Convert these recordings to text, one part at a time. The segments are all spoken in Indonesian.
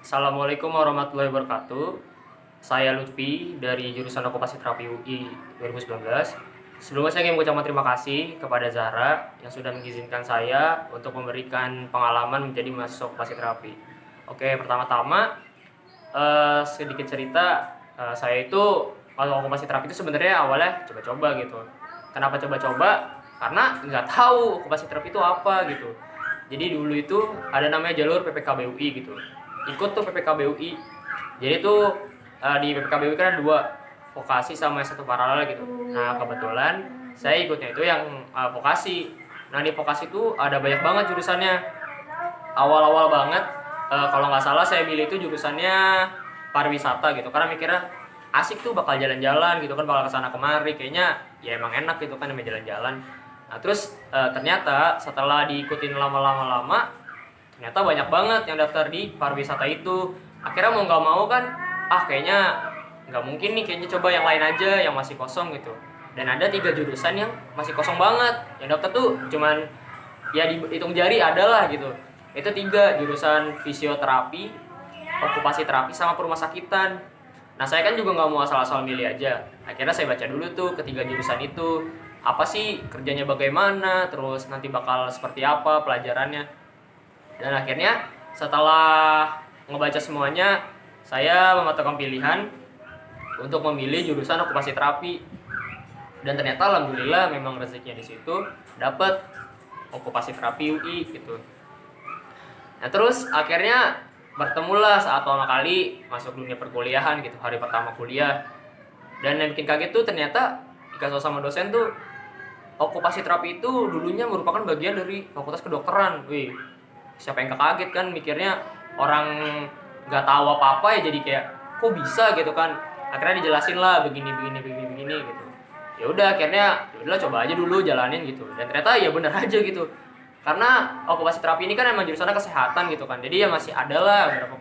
Assalamualaikum warahmatullahi wabarakatuh. Saya Lutfi dari jurusan Okupasi Terapi UI 2019. Sebelumnya saya ingin mengucapkan terima kasih kepada Zahra yang sudah mengizinkan saya untuk memberikan pengalaman menjadi mahasiswa okupasi terapi. Oke, pertama-tama sedikit cerita. Saya itu kalau okupasi terapi itu sebenarnya awalnya coba-coba gitu. Kenapa coba-coba? Karena nggak tahu okupasi terapi itu apa gitu. Jadi dulu itu ada namanya jalur PPKBUI gitu. Ikut tuh PPKBUI. Jadi tuh di PPKBUI kan ada dua, vokasi sama satu paralel gitu. Nah kebetulan saya ikutnya itu yang vokasi. Nah di vokasi itu ada banyak banget jurusannya. Awal-awal banget kalau nggak salah saya pilih itu jurusannya pariwisata gitu, karena mikirnya asik tuh, bakal jalan-jalan gitu kan, bakal kesana kemari, kayaknya ya emang enak gitu kan namanya jalan-jalan. Nah terus ternyata setelah diikutin lama-lama ternyata banyak banget yang daftar di pariwisata itu. Akhirnya mau nggak mau kan, kayaknya nggak mungkin nih, kayaknya coba yang lain aja yang masih kosong gitu. Dan ada 3 jurusan yang masih kosong banget, yang daftar tuh cuman ya dihitung jari adalah gitu. Itu 3 jurusan: fisioterapi, okupasi terapi, sama perumasakitan. Nah saya kan juga nggak mau asal-asal milih aja. Akhirnya saya baca dulu tuh ketiga jurusan itu, apa sih kerjanya, bagaimana, terus nanti bakal seperti apa pelajarannya. Dan akhirnya setelah ngebaca semuanya, saya mematangkan pilihan untuk memilih jurusan okupasi terapi. Dan ternyata alhamdulillah memang rezekinya di situ, dapat okupasi terapi UI gitu. Nah terus akhirnya bertemulah saat pertama kali masuk dunia perkuliahan gitu, hari pertama kuliah. Dan yang bikin kaget tuh ternyata dikasih sama dosen tuh, okupasi terapi itu dulunya merupakan bagian dari fakultas kedokteran. Wih, siapa yang kaget kan mikirnya, orang nggak tahu apa-apa ya jadi kayak kok bisa gitu kan. Akhirnya dijelasin lah begini begini begini begini gitu. Ya udah akhirnya ya udah coba aja dulu jalanin gitu. Dan ternyata ya bener aja gitu. Karena okupasi terapi ini kan emang jurusannya kesehatan gitu kan. Jadi ya masih ada lah beberapa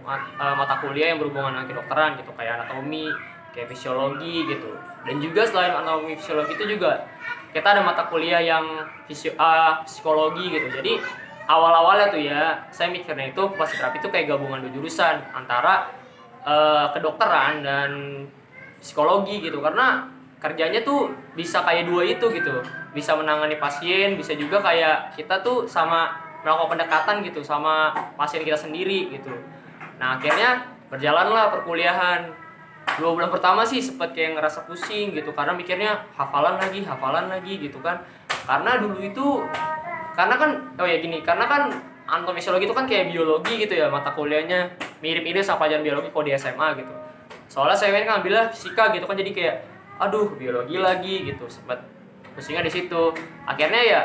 mata kuliah yang berhubungan dengan kedokteran gitu, kayak anatomi, kayak fisiologi gitu. Dan juga selain anatomi fisiologi itu juga kita ada mata kuliah yang psikologi gitu. Jadi awal-awalnya tuh ya saya mikirnya itu okupasi terapi itu kayak gabungan 2 jurusan antara kedokteran dan psikologi gitu, karena kerjanya tuh bisa kayak dua itu gitu, bisa menangani pasien, bisa juga kayak kita tuh sama melakukan pendekatan gitu sama pasien kita sendiri gitu. Nah akhirnya berjalanlah perkuliahan. 2 bulan pertama sih sempet kayak ngerasa pusing gitu, karena mikirnya hafalan lagi gitu kan. Karena dulu itu, karena kan karena kan anatomi fisiologi itu kan kayak biologi gitu ya, mata kuliahnya mirip ini sama pelajaran biologi kalau di SMA gitu. Soalnya saya kan ambilnya fisika gitu kan, jadi kayak aduh biologi lagi gitu, sempet pusingnya di situ. Akhirnya ya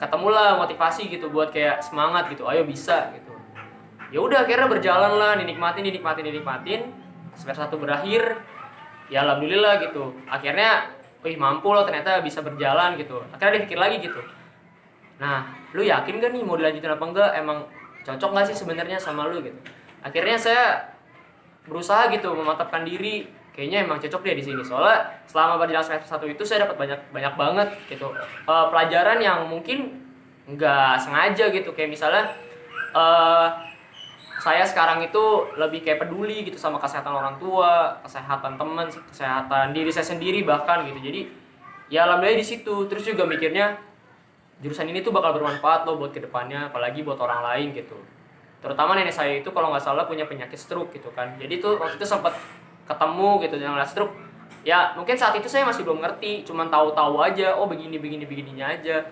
ketemulah motivasi gitu buat kayak semangat gitu, ayo bisa gitu. Ya udah akhirnya berjalan lah, dinikmatin. Semester 1 berakhir, ya alhamdulillah gitu. Akhirnya mampu loh ternyata bisa berjalan gitu. Akhirnya dipikir lagi gitu, nah lu yakin gak nih mau dilanjutin apa enggak, emang cocok gak sih sebenarnya sama lu gitu. Akhirnya saya berusaha gitu memantapkan diri, kayaknya emang cocok dia di sini. Soalnya selama berjalan semester 1 itu saya dapat banyak banyak banget gitu pelajaran yang mungkin nggak sengaja gitu. Kayak misalnya eh, saya sekarang itu lebih kayak peduli gitu sama kesehatan orang tua, kesehatan teman, kesehatan diri saya sendiri bahkan gitu. Jadi ya alhamdulillah di situ. Terus juga mikirnya jurusan ini tuh bakal bermanfaat loh buat kedepannya, apalagi buat orang lain gitu. Terutama nenek saya itu kalau nggak salah punya penyakit stroke gitu kan. Jadi tuh waktu itu sempat ketemu gitu dengan stroke. Ya mungkin saat itu saya masih belum ngerti, cuman tahu-tahu aja, oh begini begini begininya aja.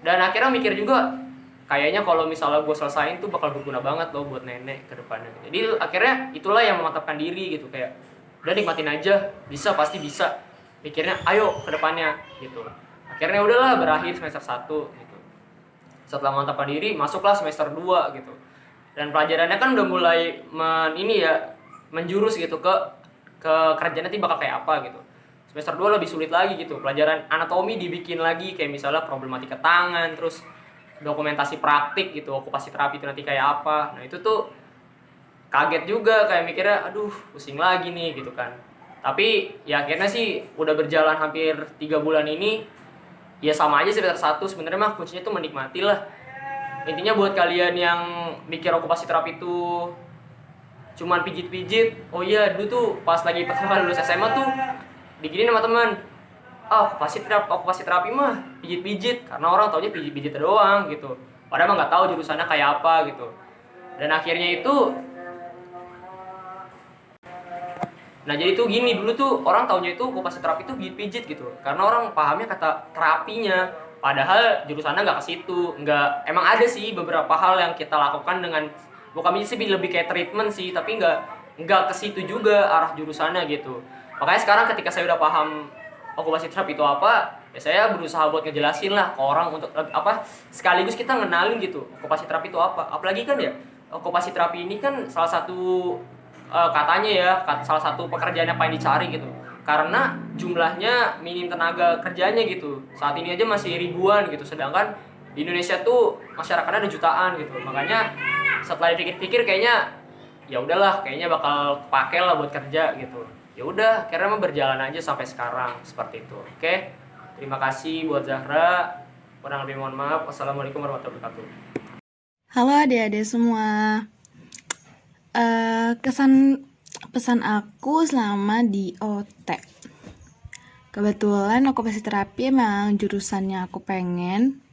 Dan akhirnya mikir juga, kayaknya kalau misalnya gue selesain tuh bakal berguna banget loh buat nenek ke depannya. Jadi akhirnya itulah yang memantapkan diri gitu, kayak udah nikmatin aja, bisa pasti bisa. Mikirnya ayo ke depannya gitu. Akhirnya udahlah berakhir semester 1 gitu. Setelah memantapkan diri, masuklah semester 2 gitu. Dan pelajarannya kan udah mulai menjurus gitu ke kerjaan nanti bakal kayak apa gitu. Semester 2 lebih sulit lagi gitu. Pelajaran anatomi dibikin lagi, kayak misalnya problematika tangan, terus dokumentasi praktik gitu, okupasi terapi itu nanti kayak apa. Nah itu tuh kaget juga, kayak mikirnya aduh pusing lagi nih gitu kan. Tapi ya akhirnya sih udah berjalan hampir 3 bulan ini, ya sama aja semester 1. Sebenarnya mah kuncinya tuh menikmati lah. Intinya buat kalian yang mikir okupasi terapi itu cuman pijit-pijit. Oh iya, dulu tuh pas lagi pertama kali lulus SMA tuh diginin sama teman, okupasi terapi mah pijit-pijit, karena orang taunya pijit-pijit doang gitu, padahal mah nggak tahu jurusannya kayak apa gitu. Dan akhirnya itu, nah jadi tuh gini, dulu tuh orang taunya itu okupasi terapi itu pijit-pijit gitu, karena orang pahamnya kata terapinya, padahal jurusannya nggak ke situ. Nggak, emang ada sih beberapa hal yang kita lakukan dengan, bukan sih lebih kayak treatment sih, tapi nggak ke situ juga arah jurusannya gitu. Makanya sekarang ketika saya udah paham okupasi terapi itu apa, ya saya berusaha buat ngejelasin lah ke orang, untuk apa, sekaligus kita ngenalin gitu okupasi terapi itu apa. Apalagi kan ya, okupasi terapi ini kan salah satu, katanya ya, salah satu pekerjaan yang paling dicari gitu, karena jumlahnya minim tenaga kerjanya gitu. Saat ini aja masih ribuan gitu, sedangkan di Indonesia tuh masyarakatnya ada jutaan gitu. Makanya setelah dipikir-pikir kayaknya ya udahlah, kayaknya bakal pakai lah buat kerja gitu. Ya udah, akhirnya mah berjalan aja sampai sekarang seperti itu. Oke, terima kasih buat Zahra, kurang lebih mohon maaf. Wassalamualaikum warahmatullahi wabarakatuh. Halo adik-adik semua. Kesan pesan aku selama di OT. Kebetulan okupasi terapi emang jurusannya aku pengen.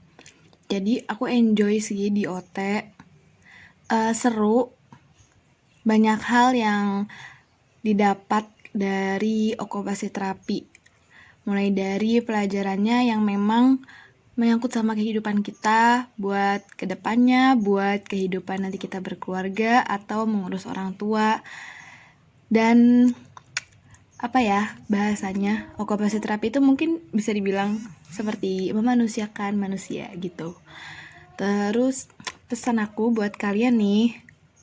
Jadi aku enjoy sih di OT. Seru. Banyak hal yang didapat dari okupasi terapi. Mulai dari pelajarannya yang memang menyangkut sama kehidupan kita, buat kedepannya, buat kehidupan nanti kita berkeluarga atau mengurus orang tua. Dan apa ya bahasanya, okupasi terapi itu mungkin bisa dibilang seperti memanusiakan manusia gitu. Terus pesan aku buat kalian nih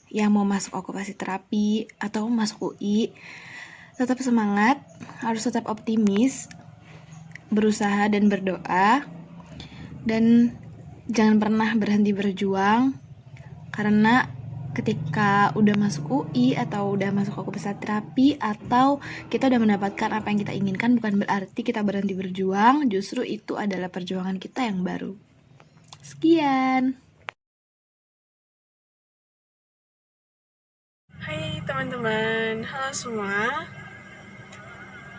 yang mau masuk okupasi terapi atau masuk UI, tetap semangat, harus tetap optimis, berusaha dan berdoa. Dan jangan pernah berhenti berjuang, karena ketika udah masuk UI atau udah masuk okupasi terapi atau kita udah mendapatkan apa yang kita inginkan, bukan berarti kita berhenti berjuang, justru itu adalah perjuangan kita yang baru. Sekian. Hai teman-teman, halo semua.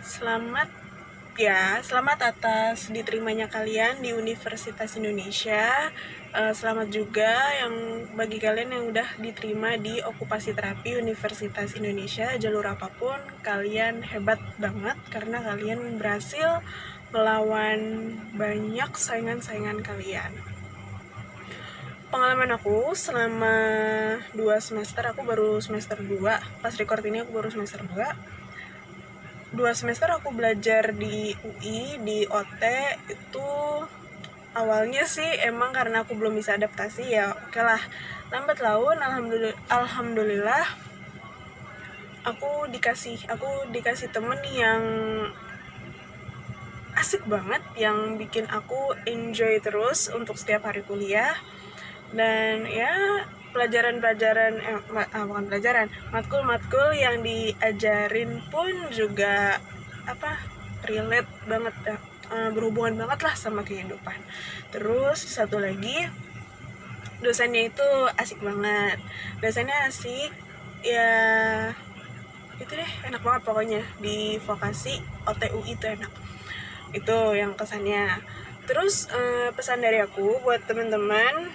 Selamat atas diterimanya kalian di Universitas Indonesia. Selamat juga yang bagi kalian yang udah diterima di okupasi terapi Universitas Indonesia. Jalur apapun, kalian hebat banget karena kalian berhasil melawan banyak saingan-saingan kalian. Pengalaman aku selama 2 semester, aku baru semester 2, pas record ini aku baru semester 2. 2 semester aku belajar di UI, di OT, itu awalnya sih emang karena aku belum bisa adaptasi, ya oke lah, lambat laun alhamdulillah aku dikasih temen yang asik banget, yang bikin aku enjoy terus untuk setiap hari kuliah. Dan ya matkul-matkul yang diajarin pun juga relate banget, berhubungan banget lah sama kehidupan. Terus satu lagi, dosennya itu asik banget, dosennya asik ya, itu deh, enak banget pokoknya. Di vokasi OTU itu enak, itu yang kesannya. Terus pesan dari aku buat teman-teman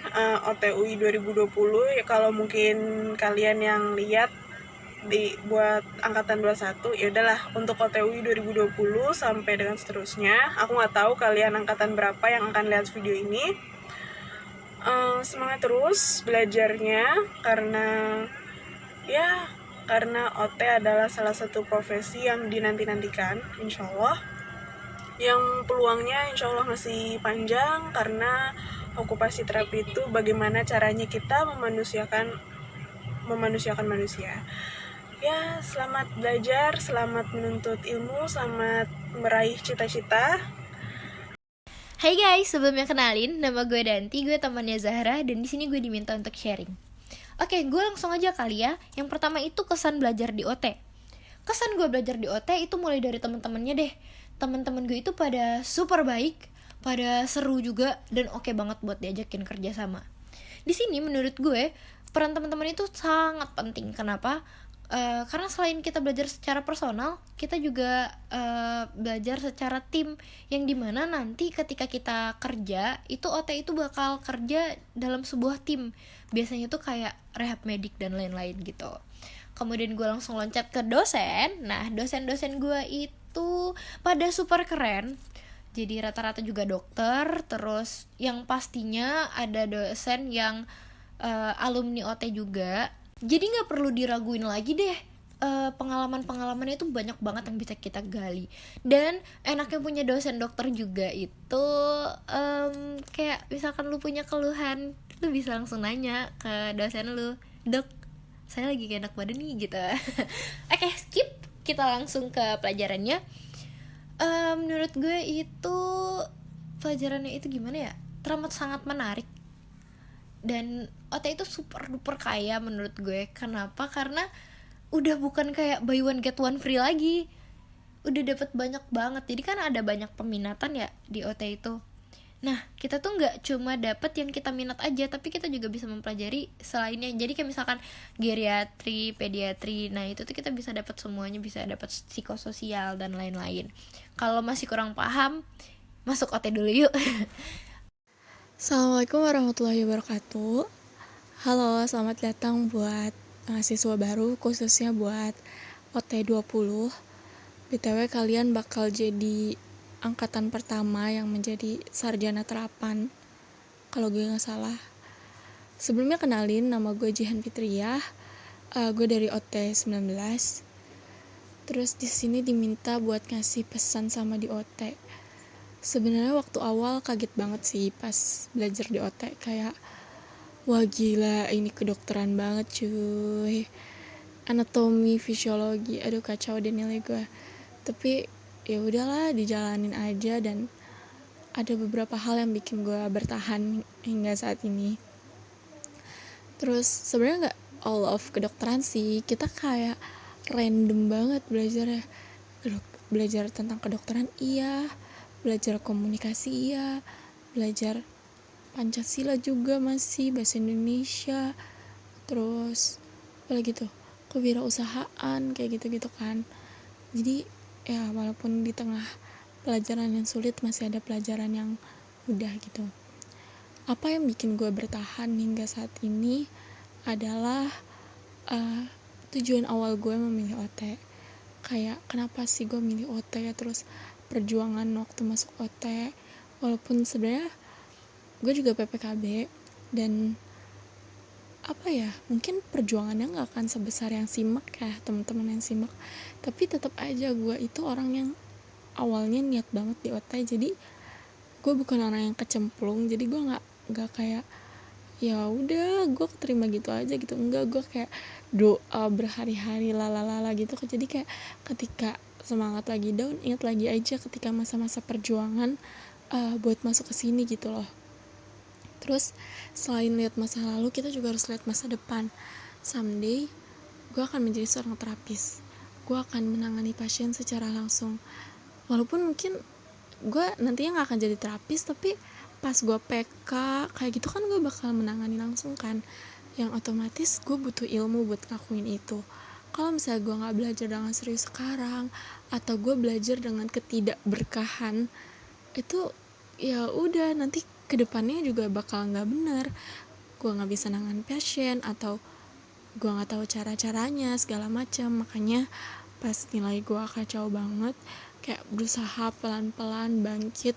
OTUI 2020, ya kalau mungkin kalian yang lihat buat angkatan 21, ya udahlah, untuk OTUI 2020 sampai dengan seterusnya. Aku nggak tahu kalian angkatan berapa yang akan lihat video ini. Semangat terus belajarnya, karena OT adalah salah satu profesi yang dinanti-nantikan, insya Allah, yang peluangnya insya Allah masih panjang, karena okupasi terapi itu bagaimana caranya kita memanusiakan manusia. Ya, selamat belajar, selamat menuntut ilmu, selamat meraih cita-cita. Hai guys, sebelumnya kenalin, nama gue Danti, gue temannya Zahra, dan di sini gue diminta untuk sharing. Oke, gue langsung aja kali ya. Yang pertama itu kesan belajar di OT. Kesan gue belajar di OT itu mulai dari teman-temannya deh. Teman-teman gue itu pada super baik, pada seru juga, dan oke banget buat diajakin kerja sama. Di sini menurut gue peran teman-teman itu sangat penting. Kenapa? Karena selain kita belajar secara personal, kita juga belajar secara tim, yang dimana nanti ketika kita kerja itu OT itu bakal kerja dalam sebuah tim, biasanya tuh kayak rehab medik dan lain-lain gitu. Kemudian gue langsung loncat ke dosen. Nah, dosen-dosen gue itu pada super keren, jadi rata-rata juga dokter. Terus yang pastinya ada dosen yang alumni OT juga, jadi nggak perlu diraguin lagi deh. Pengalaman-pengalamannya itu banyak banget yang bisa kita gali. Dan enaknya punya dosen dokter juga itu, kayak misalkan lu punya keluhan, lu bisa langsung nanya ke dosen lu, "Dok, saya lagi gak enak badan nih," gitu. Oke, skip, kita langsung ke pelajarannya. Menurut gue itu pelajarannya itu gimana ya, teramat sangat menarik. Dan OT itu super duper kaya menurut gue. Kenapa? Karena udah bukan kayak buy one get one free lagi, udah dapat banyak banget. Jadi kan ada banyak peminatan ya di OT itu. Nah, kita tuh nggak cuma dapat yang kita minat aja, tapi kita juga bisa mempelajari selainnya. Jadi kayak misalkan geriatri, pediatri, nah itu tuh kita bisa dapat semuanya, bisa dapat psikososial dan lain-lain. Kalau masih kurang paham, masuk OT dulu yuk. Assalamualaikum warahmatullahi wabarakatuh. Halo, selamat datang buat mahasiswa baru, khususnya buat OT20. BTW kalian bakal jadi angkatan pertama yang menjadi sarjana terapan, kalau gue gak salah. Sebelumnya kenalin, nama gue Jihan Fitriyah. Gue dari OT19. Terus di sini diminta buat ngasih pesan sama di OT. Sebenarnya waktu awal kaget banget sih pas belajar di OT, kayak wah gila, ini kedokteran banget cuy, anatomi, fisiologi, aduh kacau deh nilai gue. Tapi ya udahlah, dijalanin aja, dan ada beberapa hal yang bikin gue bertahan hingga saat ini. Terus sebenarnya nggak all of kedokteran sih, kita kayak random banget belajarnya. Belajar tentang kedokteran iya, belajar komunikasi iya, belajar Pancasila juga masih, bahasa Indonesia, terus apalagi tuh, kewirausahaan, kayak gitu-gitu kan. Jadi ya walaupun di tengah pelajaran yang sulit masih ada pelajaran yang mudah gitu. Apa yang bikin gue bertahan hingga saat ini adalah tujuan awal gue memilih OT. Kayak kenapa sih gue milih OT, terus perjuangan waktu masuk OT. Walaupun sebenarnya gue juga PPKB, dan apa ya, mungkin perjuangannya gak akan sebesar yang simak ya, teman-teman yang simak, tapi tetap aja gue itu orang yang awalnya niat banget di OT. Jadi gue bukan orang yang kecemplung, jadi gue nggak kayak ya udah gue keterima gitu aja gitu, enggak, gue kayak doa berhari-hari lalala gitu. Jadi kayak ketika semangat lagi down, ingat lagi aja ketika masa-masa perjuangan buat masuk ke sini gitu loh. Terus selain lihat masa lalu, kita juga harus lihat masa depan. Someday gue akan menjadi seorang terapis, gue akan menangani pasien secara langsung. Walaupun mungkin gue nantinya gak akan jadi terapis, tapi pas gue PK kayak gitu kan gue bakal menangani langsung kan, yang otomatis gue butuh ilmu buat ngelakuin itu. Kalau misalnya gue gak belajar dengan serius sekarang, atau gue belajar dengan ketidakberkahan, itu ya udah nanti kedepannya juga bakal nggak bener. Gue nggak bisa nangan pasien, atau gue nggak tahu cara-caranya segala macam. Makanya pas nilai gue kacau banget, kayak berusaha pelan-pelan bangkit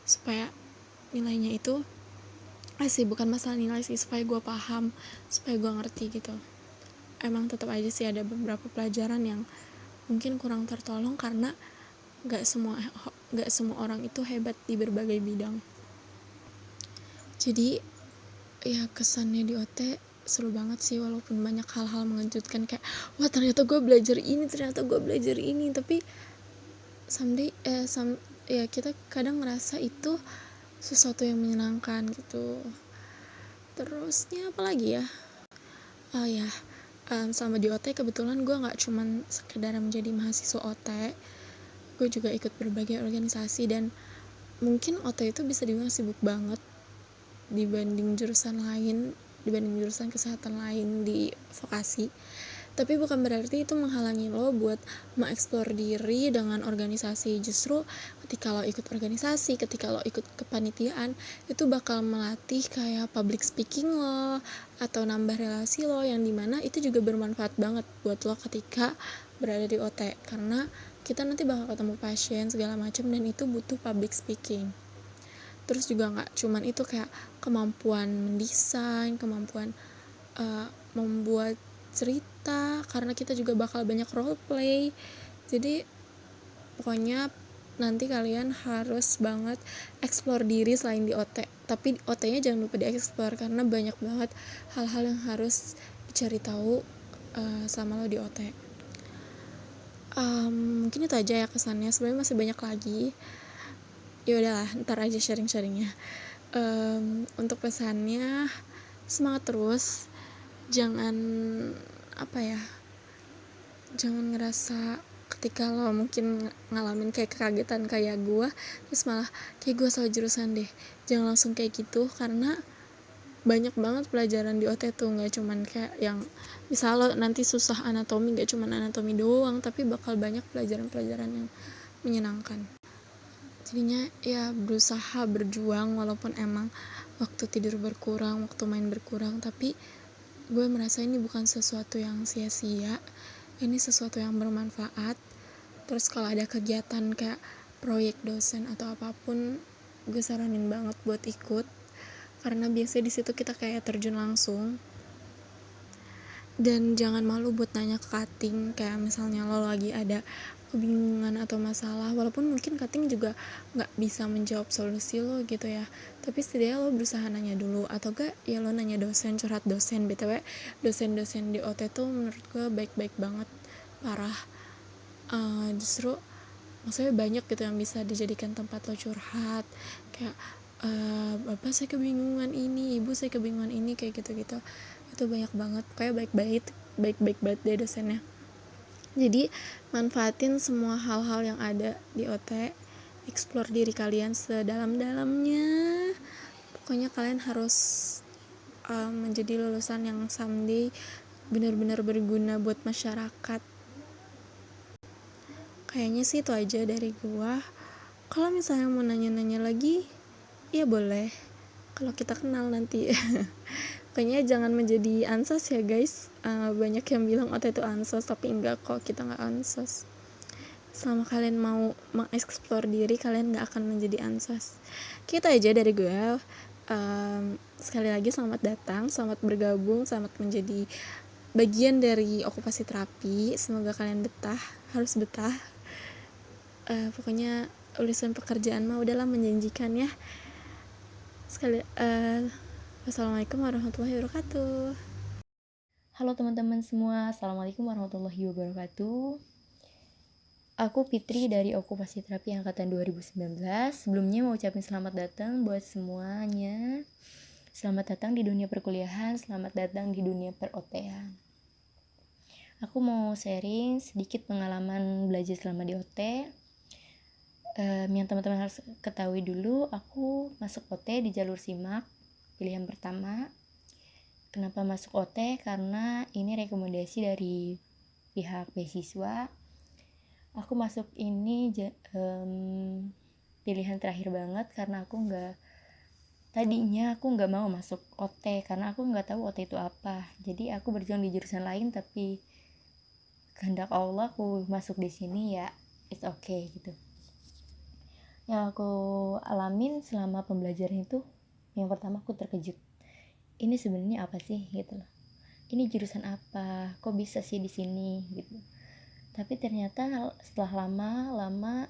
supaya nilainya itu bukan masalah nilai sih, supaya gue paham, supaya gue ngerti gitu. Emang tetap aja sih ada beberapa pelajaran yang mungkin kurang tertolong karena nggak semua orang itu hebat di berbagai bidang. Jadi ya kesannya di OT seru banget sih, walaupun banyak hal-hal mengejutkan, kayak wah ternyata gue belajar ini, tapi someday ya kita kadang ngerasa itu sesuatu yang menyenangkan gitu. Terusnya apa lagi ya, selama di OT kebetulan gue nggak cuman sekedar menjadi mahasiswa OT, gue juga ikut berbagai organisasi, dan mungkin OT itu bisa dibilang sibuk banget dibanding jurusan kesehatan lain di vokasi. Tapi bukan berarti itu menghalangi lo buat mengeksplor diri dengan organisasi. Justru ketika lo ikut organisasi, ketika lo ikut kepanitiaan, itu bakal melatih kayak public speaking lo atau nambah relasi lo, yang dimana itu juga bermanfaat banget buat lo ketika berada di OT, karena kita nanti bakal ketemu pasien segala macam dan itu butuh public speaking. Terus juga nggak cuman itu, kayak kemampuan mendesain, kemampuan membuat cerita, karena kita juga bakal banyak role play. Jadi pokoknya nanti kalian harus banget explore diri selain di OT, tapi OT-nya jangan lupa dieksplor karena banyak banget hal-hal yang harus dicari tahu sama lo di OT. Mungkin itu aja ya kesannya, sebenarnya masih banyak lagi, ya udahlah ntar aja sharing-sharingnya. Untuk pesannya, semangat terus, jangan jangan ngerasa ketika lo mungkin ngalamin kayak kekagetan kayak gue terus malah kayak gue salah jurusan deh. Jangan langsung kayak gitu, karena banyak banget pelajaran di OT tuh, nggak cuman kayak yang misal lo nanti susah anatomi, nggak cuman anatomi doang, tapi bakal banyak pelajaran-pelajaran yang menyenangkan. Jadinya ya berusaha berjuang, walaupun emang waktu tidur berkurang, waktu main berkurang, tapi gue merasa ini bukan sesuatu yang sia-sia, ini sesuatu yang bermanfaat. Terus kalau ada kegiatan kayak proyek dosen atau apapun, gue saranin banget buat ikut, karena biasanya di situ kita kayak terjun langsung. Dan jangan malu buat nanya ke cutting, kayak misalnya lo lagi ada kebingungan atau masalah, walaupun mungkin cutting juga nggak bisa menjawab solusi lo gitu ya, tapi setidaknya lo berusaha nanya dulu, atau gak ya lo nanya dosen, curhat dosen. BTW dosen-dosen di OT tuh menurut gue baik-baik banget, parah. Justru maksudnya banyak gitu yang bisa dijadikan tempat lo curhat, kayak bapak saya kebingungan ini, ibu saya kebingungan ini, kayak gitu-gitu. Itu banyak banget, kayak baik-baik banget deh dosennya. Jadi manfaatin semua hal-hal yang ada di OT, explore diri kalian sedalam-dalamnya. Pokoknya kalian harus menjadi lulusan yang someday benar-benar berguna buat masyarakat. Kayaknya sih itu aja dari gua. Kalau misalnya mau nanya-nanya lagi, ya boleh, kalau kita kenal nanti. Kayaknya jangan menjadi ansos ya guys. Banyak yang bilang OT itu ansos, tapi enggak kok, kita nggak ansos. Selama kalian mau mengeksplor diri, kalian nggak akan menjadi ansos. Kita aja dari gue. Sekali lagi selamat datang, selamat bergabung, selamat menjadi bagian dari okupasi terapi. Semoga kalian betah, harus betah. Pokoknya urusan pekerjaan mah udahlah menjanjikan ya. Wassalamualaikum warahmatullahi wabarakatuh. Halo teman-teman semua, Assalamualaikum warahmatullahi wabarakatuh. Aku Fitri dari Okupasi Terapi Angkatan 2019. Sebelumnya mau ucapin selamat datang buat semuanya. Selamat datang di dunia perkuliahan, selamat datang di dunia per-OT-an. Aku mau sharing sedikit pengalaman belajar selama di OT. Yang teman-teman harus ketahui dulu, aku masuk OT di jalur SIMAK, pilihan pertama. Kenapa masuk OT? Karena ini rekomendasi dari pihak beasiswa. Aku masuk ini pilihan terakhir banget, karena tadinya aku nggak mau masuk OT karena aku nggak tahu OT itu apa. Jadi aku berjuang di jurusan lain, tapi kehendak Allah aku masuk di sini, ya it's okay gitu. Yang aku alamin selama pembelajaran itu, yang pertama aku terkejut. Ini sebenarnya apa sih gitu loh. Ini jurusan apa? Kok bisa sih di sini gitu. Tapi ternyata setelah lama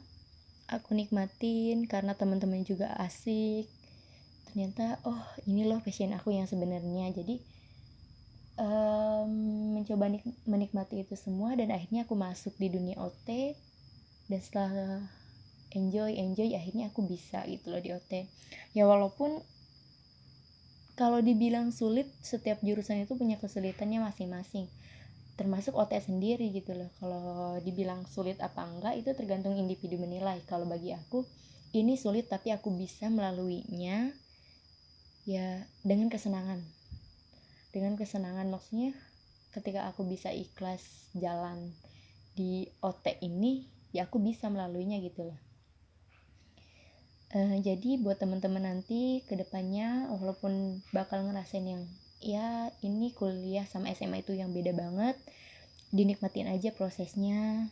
aku nikmatin karena teman-teman juga asik. Ternyata ini loh passion aku yang sebenarnya. Jadi mencoba menikmati itu semua, dan akhirnya aku masuk di dunia OT. Dan setelah enjoy akhirnya aku bisa gitu loh di OT. Ya walaupun kalau dibilang sulit, setiap jurusan itu punya kesulitannya masing-masing, termasuk OT sendiri gitu loh. Kalau dibilang sulit apa enggak itu tergantung individu menilai. Kalau bagi aku ini sulit, tapi aku bisa melaluinya ya dengan kesenangan maksudnya ketika aku bisa ikhlas jalan di OT ini, ya aku bisa melaluinya gitu loh. Jadi buat teman-teman nanti kedepannya, walaupun bakal ngerasain yang ya ini kuliah sama SMA itu yang beda banget, dinikmatin aja prosesnya.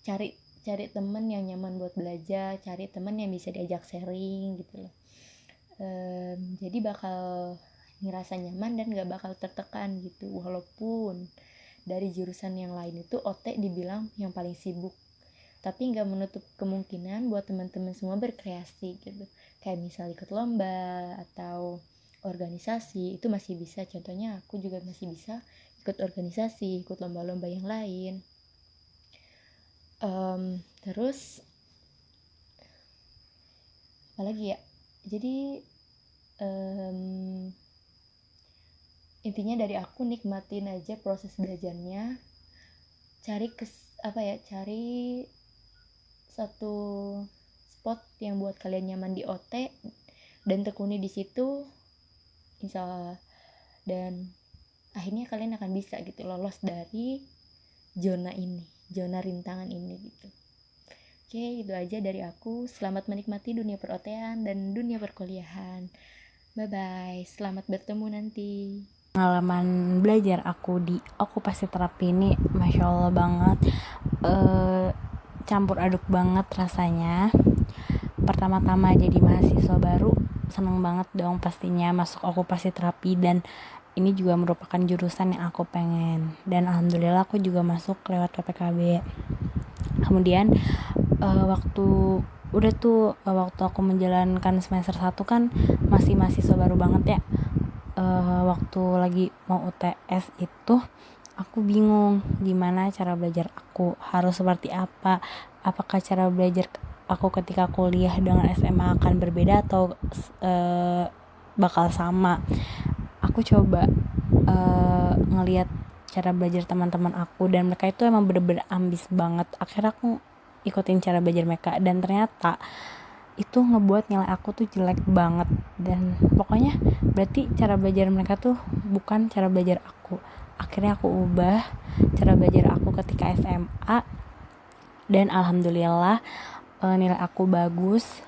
Cari teman yang nyaman buat belajar, cari teman yang bisa diajak sharing gitu loh. Jadi bakal ngerasa nyaman dan gak bakal tertekan gitu, walaupun dari jurusan yang lain itu OT dibilang yang paling sibuk, tapi nggak menutup kemungkinan buat teman-teman semua berkreasi gitu, kayak misal ikut lomba atau organisasi itu masih bisa. Contohnya aku juga masih bisa ikut organisasi, ikut lomba-lomba yang lain. Terus apalagi ya, jadi intinya dari aku nikmatin aja proses belajarnya, cari cari satu spot yang buat kalian nyaman di OT dan tekuni di situ, insya Allah, dan akhirnya kalian akan bisa gitu lolos dari zona rintangan ini gitu. Oke, itu aja dari aku. Selamat menikmati dunia per-OT-an dan dunia perkuliahan. Bye bye, selamat bertemu nanti. Pengalaman belajar aku di okupasi terapi ini Masya Allah banget, campur aduk banget rasanya. Pertama-tama jadi mahasiswa baru, seneng banget dong pastinya masuk okupasi terapi, dan ini juga merupakan jurusan yang aku pengen, dan alhamdulillah aku juga masuk lewat PPKB. Kemudian waktu aku menjalankan semester 1 kan masih mahasiswa baru banget ya. Waktu lagi mau UTS itu aku bingung gimana cara belajar aku, harus seperti apa, apakah cara belajar aku ketika kuliah dengan SMA akan berbeda atau bakal sama. Aku coba ngelihat cara belajar teman-teman aku, dan mereka itu emang bener-bener ambis banget. Akhirnya aku ikutin cara belajar mereka, dan ternyata itu ngebuat nilai aku tuh jelek banget. Dan pokoknya berarti cara belajar mereka tuh bukan cara belajar aku. Akhirnya aku ubah cara belajar aku ketika SMA, dan alhamdulillah nilai aku bagus.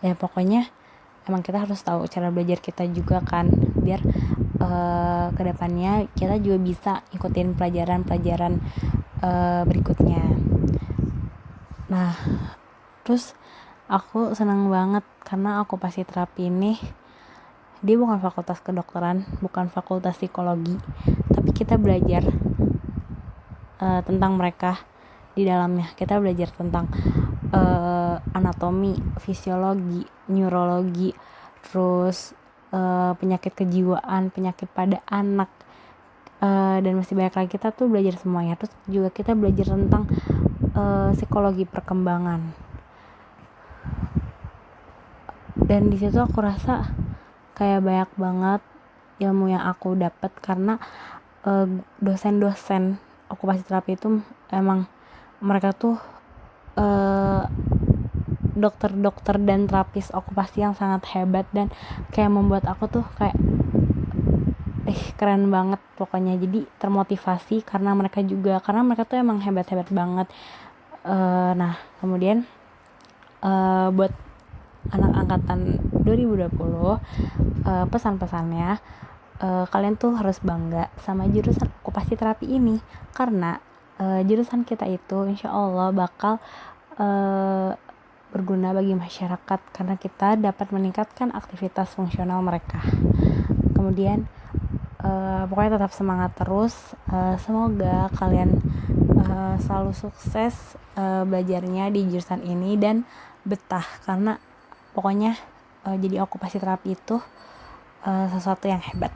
Ya pokoknya emang kita harus tahu cara belajar kita juga kan, biar kedepannya kita juga bisa ikutin pelajaran-pelajaran berikutnya. Nah, terus aku senang banget karena okupasi terapi ini dia bukan fakultas kedokteran, bukan fakultas psikologi, tapi kita belajar tentang mereka di dalamnya. Kita belajar tentang anatomi, fisiologi, neurologi, terus penyakit kejiwaan, penyakit pada anak, dan masih banyak lagi. Kita tuh belajar semuanya. Terus juga kita belajar tentang psikologi perkembangan, dan di situ aku rasa kayak banyak banget ilmu yang aku dapat, karena dosen-dosen okupasi terapi itu emang mereka tuh dokter-dokter dan terapis okupasi yang sangat hebat, dan kayak membuat aku tuh kayak keren banget pokoknya. Jadi termotivasi karena mereka tuh emang hebat-hebat banget. Nah kemudian buat anak angkatan 2020, pesan-pesannya, kalian tuh harus bangga sama jurusan okupasi terapi ini, karena jurusan kita itu insya Allah bakal berguna bagi masyarakat, karena kita dapat meningkatkan aktivitas fungsional mereka. Kemudian pokoknya tetap semangat terus. Semoga kalian selalu sukses belajarnya di jurusan ini dan betah, karena pokoknya jadi okupasi terapi itu sesuatu yang hebat.